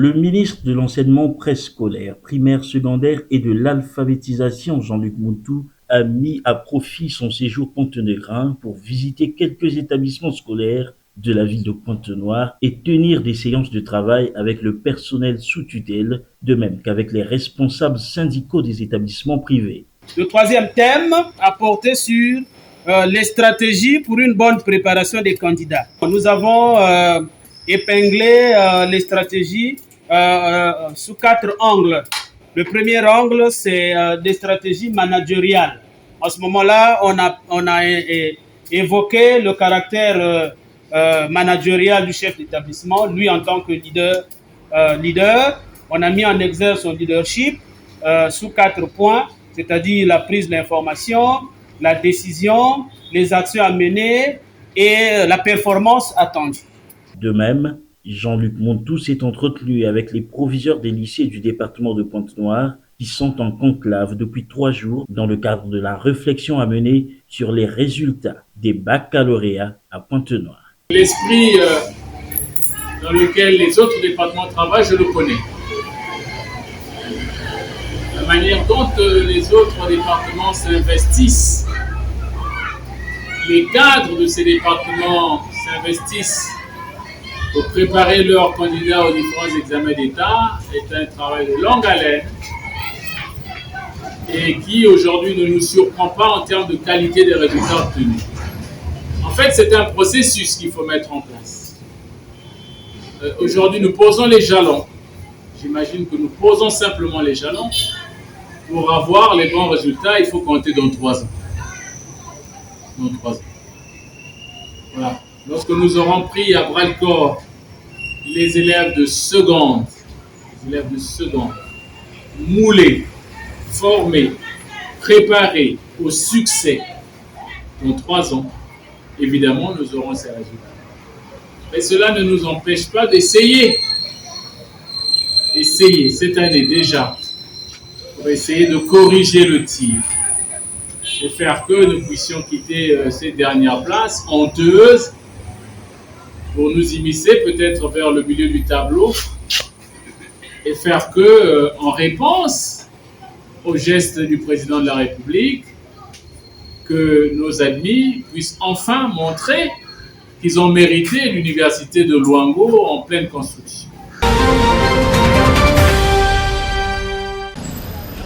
Le ministre de l'enseignement préscolaire, primaire, secondaire et de l'alphabétisation, Jean-Luc Montou, a mis à profit son séjour Pointe-Noire pour visiter quelques établissements scolaires de la ville de Pointe-Noire et tenir des séances de travail avec le personnel sous tutelle, de même qu'avec les responsables syndicaux des établissements privés. Le troisième thème a porté sur les stratégies pour une bonne préparation des candidats. Nous avons épinglé les stratégies sous 4 angles. Le premier angle, c'est des stratégies managériales. En ce moment-là, on a évoqué le caractère managérial du chef d'établissement, lui en tant que leader. On a mis en exergue son leadership sous 4 points, c'est-à-dire la prise de l'information, la décision, les actions à mener et la performance attendue. De même, Jean-Luc Montou s'est entretenu avec les proviseurs des lycées du département de Pointe-Noire qui sont en conclave depuis 3 jours dans le cadre de la réflexion à mener sur les résultats des baccalauréats à Pointe-Noire. L'esprit dans lequel les autres départements travaillent, je le connais. La manière dont les autres départements s'investissent, les cadres de ces départements s'investissent pour préparer leurs candidats aux différents examens d'État est un travail de longue haleine et qui aujourd'hui ne nous surprend pas en termes de qualité des résultats obtenus. En fait, c'est un processus qu'il faut mettre en place. Aujourd'hui, nous posons les jalons. J'imagine que nous posons simplement les jalons. Pour avoir les bons résultats, il faut compter dans 3 ans. Dans 3 ans. Voilà. Lorsque nous aurons pris à bras-le-corps les élèves de seconde, moulés, formés, préparés au succès dans 3 ans, évidemment, nous aurons ces résultats. Mais cela ne nous empêche pas d'essayer. Essayer cette année déjà, pour essayer de corriger le tir et faire que nous puissions quitter ces dernières places honteuses pour nous immiscer peut-être vers le milieu du tableau et faire que, en réponse au geste du président de la République, que nos admis puissent enfin montrer qu'ils ont mérité l'université de Luango en pleine construction.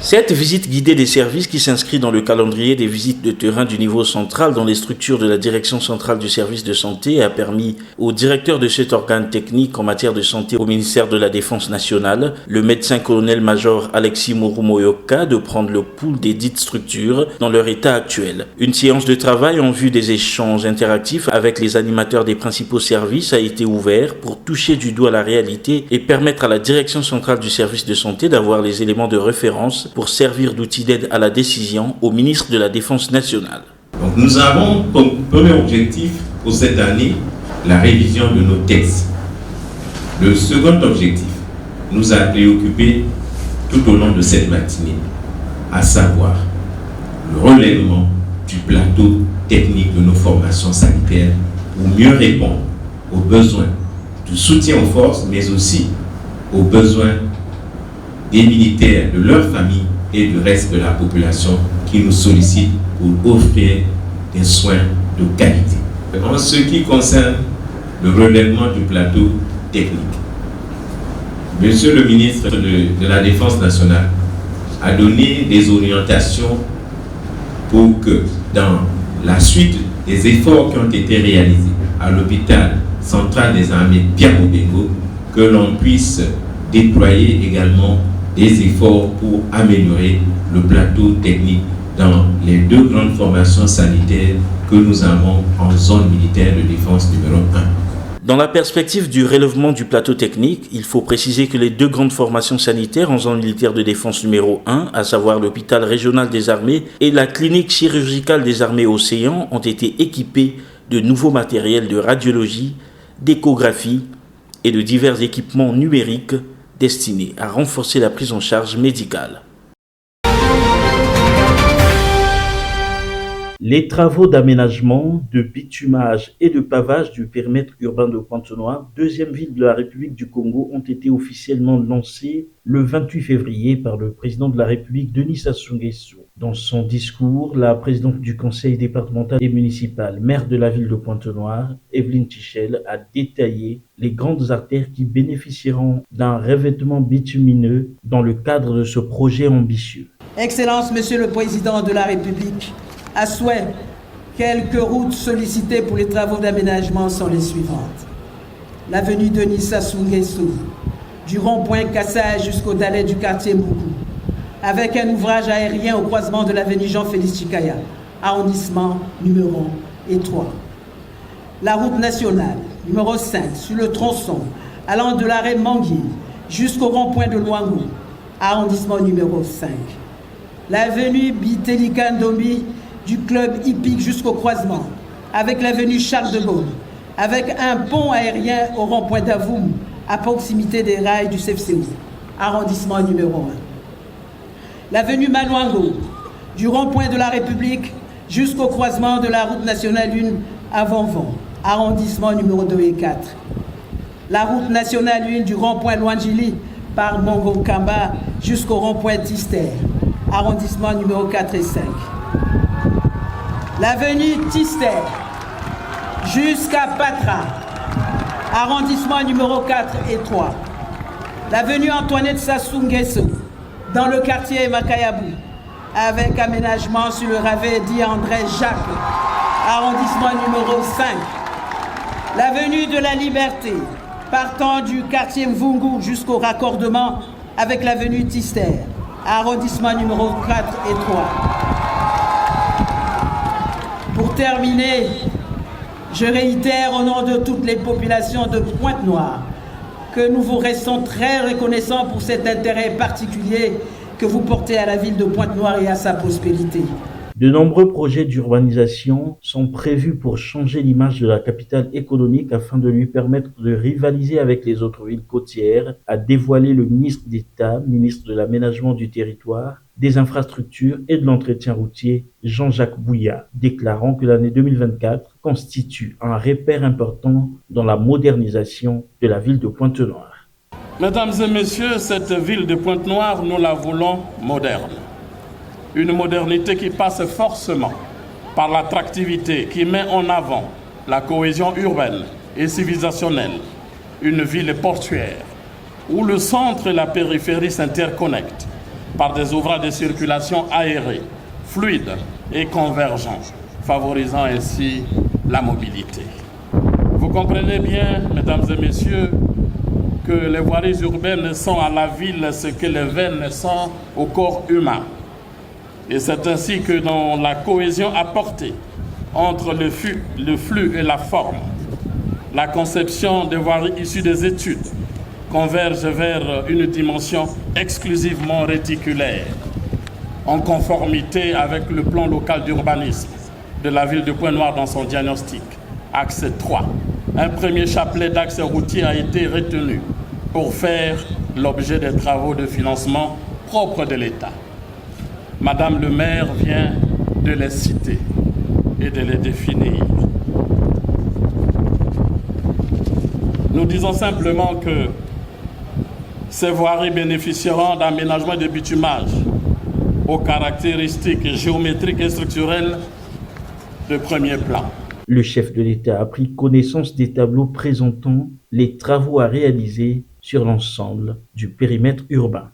Cette visite guidée des services qui s'inscrit dans le calendrier des visites de terrain du niveau central dans les structures de la direction centrale du service de santé a permis au directeur de cet organe technique en matière de santé au ministère de la Défense nationale, le médecin-colonel-major Alexis Morumoyoka, de prendre le pouls des dites structures dans leur état actuel. Une séance de travail en vue des échanges interactifs avec les animateurs des principaux services a été ouverte pour toucher du doigt la réalité et permettre à la direction centrale du service de santé d'avoir les éléments de référence pour servir d'outil d'aide à la décision au ministre de la Défense nationale. Donc nous avons comme premier objectif pour cette année la révision de nos textes. Le second objectif nous a préoccupés tout au long de cette matinée, à savoir le relèvement du plateau technique de nos formations sanitaires pour mieux répondre aux besoins du soutien aux forces, mais aussi aux besoins des militaires, de leurs familles et du reste de la population qui nous sollicitent pour offrir des soins de qualité. En ce qui concerne le relèvement du plateau technique, Monsieur le ministre de la Défense nationale a donné des orientations pour que dans la suite des efforts qui ont été réalisés à l'hôpital central des armées Pierre Mobengo, que l'on puisse déployer également des efforts pour améliorer le plateau technique dans les 2 grandes formations sanitaires que nous avons en zone militaire de défense numéro 1. Dans la perspective du relèvement du plateau technique, il faut préciser que les 2 grandes formations sanitaires en zone militaire de défense numéro 1, à savoir l'hôpital régional des armées et la clinique chirurgicale des armées Océan, ont été équipées de nouveaux matériels de radiologie, d'échographie et de divers équipements numériques destinés à renforcer la prise en charge médicale. Les travaux d'aménagement, de bitumage et de pavage du périmètre urbain de Pointe-Noire, deuxième ville de la République du Congo, ont été officiellement lancés le 28 février par le président de la République, Denis Sassou Nguesso. Dans son discours, la présidente du conseil départemental et municipal, maire de la ville de Pointe-Noire, Evelyne Tichel, a détaillé les grandes artères qui bénéficieront d'un revêtement bitumineux dans le cadre de ce projet ambitieux. Excellence, Monsieur le Président de la République, à souhait, quelques routes sollicitées pour les travaux d'aménagement sont les suivantes. L'avenue Denis Sassou Nguesso, du rond-point Kassai jusqu'au Dalet du quartier Moukou, avec un ouvrage aérien au croisement de l'avenue Jean-Félix Chikaya, arrondissement numéro 3. La route nationale numéro 5 sur le tronçon allant de l'arrêt Manguier jusqu'au rond-point de Luango, arrondissement numéro 5. L'avenue Bitelikandombi du club hippique jusqu'au croisement, avec l'avenue Charles de Gaulle, avec un pont aérien au rond-point d'Avoum, à proximité des rails du CFCO, arrondissement numéro 1. L'avenue Malouango, du rond-point de la République jusqu'au croisement de la route nationale 1 à Vonvon, arrondissement numéro 2 et 4. La route nationale 1 du rond-point Luangili par Mongo Kamba jusqu'au rond-point Tister, arrondissement numéro 4 et 5. L'avenue Tister jusqu'à Patra, arrondissement numéro 4 et 3. L'avenue Antoinette Sassou Nguesso, dans le quartier Makayabou, avec aménagement sur le ravet dit André Jacques, arrondissement numéro 5. L'avenue de la Liberté, partant du quartier Mvungu jusqu'au raccordement avec l'avenue Tister, arrondissement numéro 4 et 3. Pour terminer, je réitère au nom de toutes les populations de Pointe-Noire que nous vous restons très reconnaissants pour cet intérêt particulier que vous portez à la ville de Pointe-Noire et à sa prospérité. De nombreux projets d'urbanisation sont prévus pour changer l'image de la capitale économique afin de lui permettre de rivaliser avec les autres villes côtières, a dévoilé le ministre d'État, ministre de l'Aménagement du Territoire, des Infrastructures et de l'Entretien routier, Jean-Jacques Bouillard, déclarant que l'année 2024 constitue un repère important dans la modernisation de la ville de Pointe-Noire. Mesdames et messieurs, cette ville de Pointe-Noire, nous la voulons moderne. Une modernité qui passe forcément par l'attractivité, qui met en avant la cohésion urbaine et civilisationnelle. Une ville portuaire où le centre et la périphérie s'interconnectent par des ouvrages de circulation aérés, fluides et convergents, favorisant ainsi la mobilité. Vous comprenez bien, mesdames et messieurs, que les voiries urbaines sont à la ville ce que les veines sont au corps humain. Et c'est ainsi que dans la cohésion apportée entre le flux et la forme, la conception des voiries issues des études converge vers une dimension exclusivement réticulaire, en conformité avec le plan local d'urbanisme de la ville de Pointe-Noire dans son diagnostic. Axe 3. Un premier chapelet d'axes routiers a été retenu pour faire l'objet des travaux de financement propres de l'État. Madame le maire vient de les citer et de les définir. Nous disons simplement que ces voiries bénéficieront d'aménagements et de bitumage aux caractéristiques géométriques et structurelles de premier plan. Le chef de l'État a pris connaissance des tableaux présentant les travaux à réaliser sur l'ensemble du périmètre urbain.